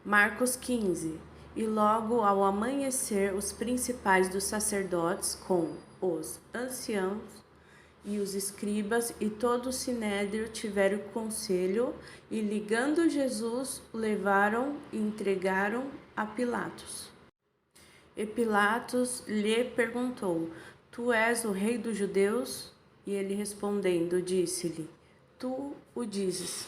Marcos 15. E logo ao amanhecer, os principais dos sacerdotes, com os anciãos e os escribas e todo o sinédrio tiveram conselho e, ligando Jesus, o levaram e entregaram a Pilatos. E Pilatos lhe perguntou: Tu és o rei dos judeus? E ele respondendo, disse-lhe: Tu o dizes.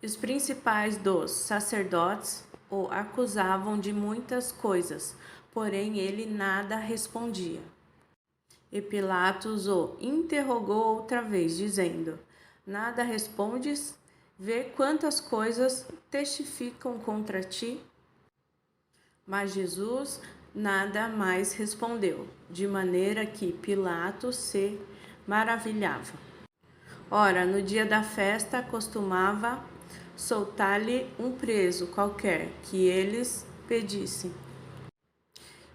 E os principais dos sacerdotes o acusavam de muitas coisas, porém ele nada respondia. E Pilatos o interrogou outra vez, dizendo: Nada respondes? Vê quantas coisas testificam contra ti. Mas Jesus nada mais respondeu, de maneira que Pilatos se maravilhava. Ora, no dia da festa costumava soltar-lhe um preso qualquer que eles pedissem.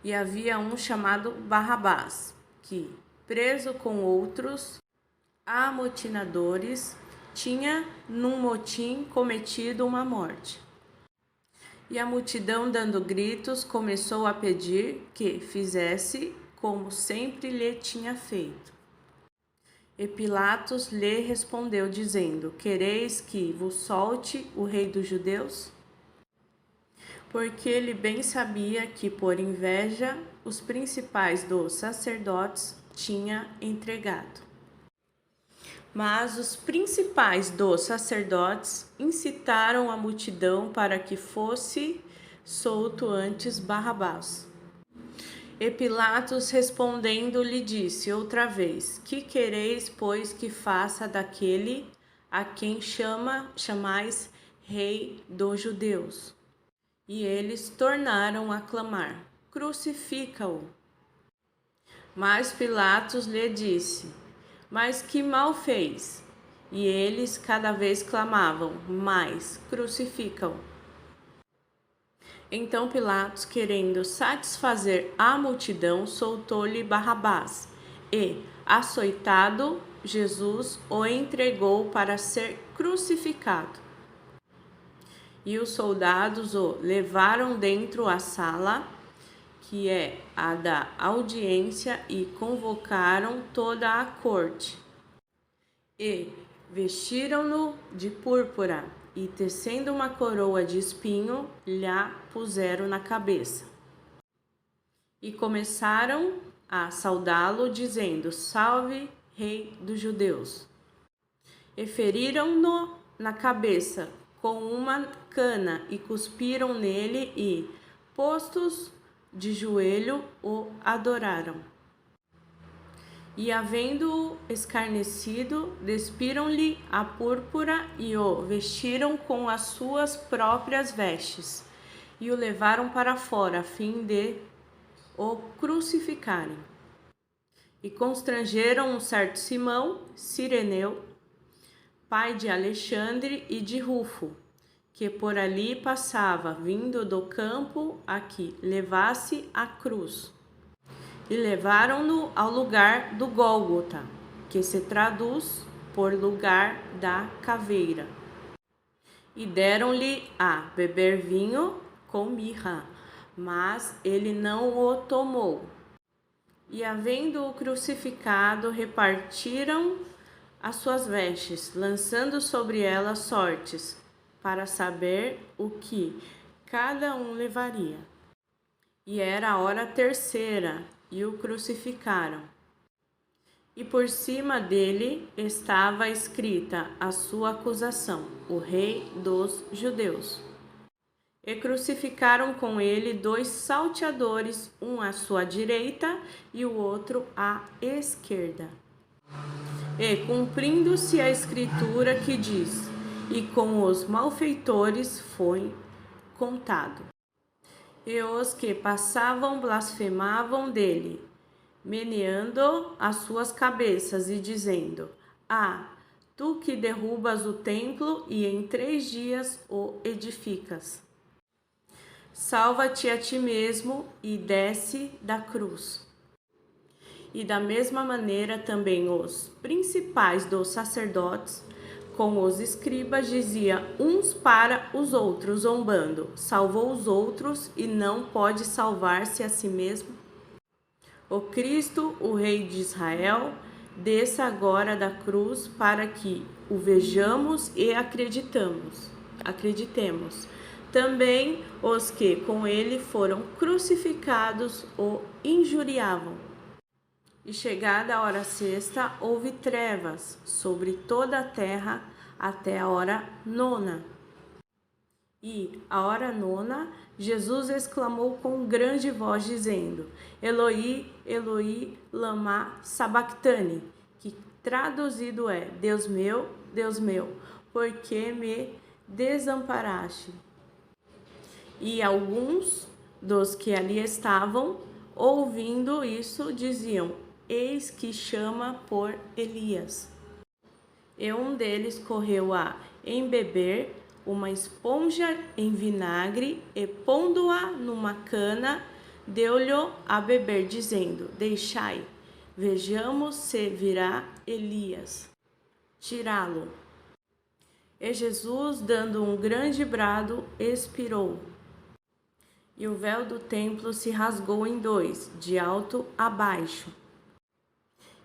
E havia um chamado Barrabás, que, preso com outros amotinadores, tinha num motim cometido uma morte. E a multidão, dando gritos, começou a pedir que fizesse como sempre lhe tinha feito. E Pilatos lhe respondeu, dizendo: Quereis que vos solte o rei dos judeus? Porque ele bem sabia que, por inveja, os principais dos sacerdotes tinha entregado. Mas os principais dos sacerdotes incitaram a multidão para que fosse solto antes Barrabás. E Pilatos respondendo lhe disse outra vez: Que quereis, pois, que faça daquele a quem chamais rei dos judeus? E eles tornaram a clamar: Crucifica-o. Mas Pilatos lhe disse: Mas que mal fez? E eles cada vez clamavam mais: Crucifica-o. Então Pilatos, querendo satisfazer a multidão, soltou-lhe Barrabás e, açoitado, Jesus o entregou para ser crucificado. E os soldados o levaram dentro à sala, que é a da audiência, e convocaram toda a corte. E vestiram-no de púrpura, e tecendo uma coroa de espinho, lhe puseram na cabeça. E começaram a saudá-lo, dizendo: Salve, rei dos judeus. E feriram-no na cabeça com uma cana, e cuspiram nele, e, postos de joelho, o adoraram. E, havendo-o escarnecido, despiram-lhe a púrpura e o vestiram com as suas próprias vestes, e o levaram para fora, a fim de o crucificarem. E constrangeram um certo Simão, Cireneu, pai de Alexandre e de Rufo, que por ali passava, vindo do campo a que levasse a cruz. E levaram-no ao lugar do Gólgota, que se traduz por lugar da caveira. E deram-lhe a beber vinho com mirra, mas ele não o tomou. E, havendo-o crucificado, repartiram as suas vestes, lançando sobre elas sortes, para saber o que cada um levaria. E era a hora terceira, e o crucificaram. E por cima dele estava escrita a sua acusação: o rei dos judeus. E crucificaram com ele 2 salteadores, um à sua direita e o outro à esquerda. E cumprindo-se a escritura que diz: E com os malfeitores foi contado. E os que passavam blasfemavam dele, meneando as suas cabeças e dizendo: Ah, tu que derrubas o templo e em 3 dias o edificas. Salva-te a ti mesmo e desce da cruz. E da mesma maneira também os principais dos sacerdotes, com os escribas, dizia uns para os outros, zombando: salvou os outros e não pode salvar-se a si mesmo? O Cristo, o Rei de Israel, desça agora da cruz para que o vejamos e acreditemos. Também os que com ele foram crucificados o injuriavam. E chegada a hora sexta, houve trevas sobre toda a terra até a hora nona. E, à hora nona, Jesus exclamou com grande voz, dizendo: Eloi, Eloi, lama sabactani, que traduzido é: Deus meu, por que me desamparaste? E alguns dos que ali estavam, ouvindo isso, diziam: Eis que chama por Elias. E um deles correu a embeber uma esponja em vinagre e, pondo-a numa cana, deu-lhe a beber, dizendo: Deixai, vejamos se virá Elias tirá-lo. E Jesus, dando um grande brado, expirou. E o véu do templo se rasgou em dois, de alto a baixo.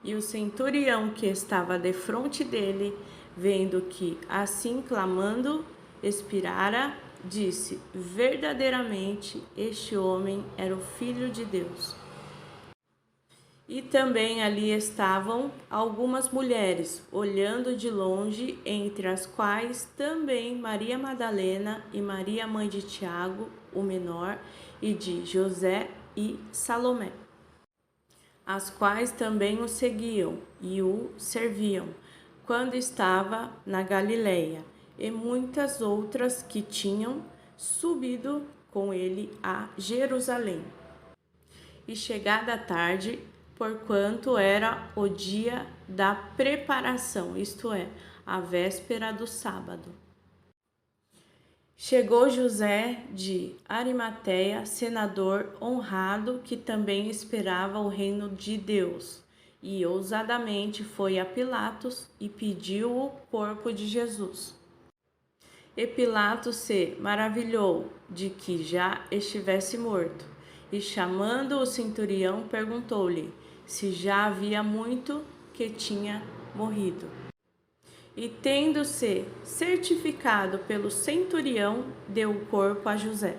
E o centurião que estava defronte dele, vendo que assim clamando expirara, disse: verdadeiramente este homem era o Filho de Deus. E também ali estavam algumas mulheres, olhando de longe, entre as quais também Maria Madalena e Maria, mãe de Tiago, o menor, e de José e Salomé, as quais também o seguiam e o serviam, quando estava na Galileia, e muitas outras que tinham subido com ele a Jerusalém. E chegada a tarde, porquanto era o dia da preparação, isto é, a véspera do sábado, chegou José de Arimateia, senador honrado, que também esperava o reino de Deus, e ousadamente foi a Pilatos e pediu o corpo de Jesus. E Pilatos se maravilhou de que já estivesse morto, e chamando o centurião, perguntou-lhe se já havia muito que tinha morrido. E tendo-se certificado pelo centurião, deu o corpo a José,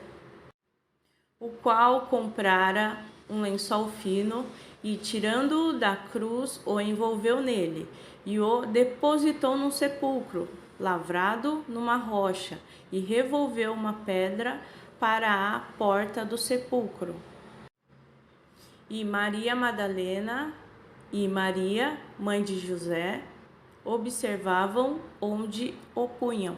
o qual comprara um lençol fino e, tirando-o da cruz, o envolveu nele e o depositou num sepulcro lavrado numa rocha, e revolveu uma pedra para a porta do sepulcro. E Maria Madalena e Maria, mãe de José, observavam onde o punham.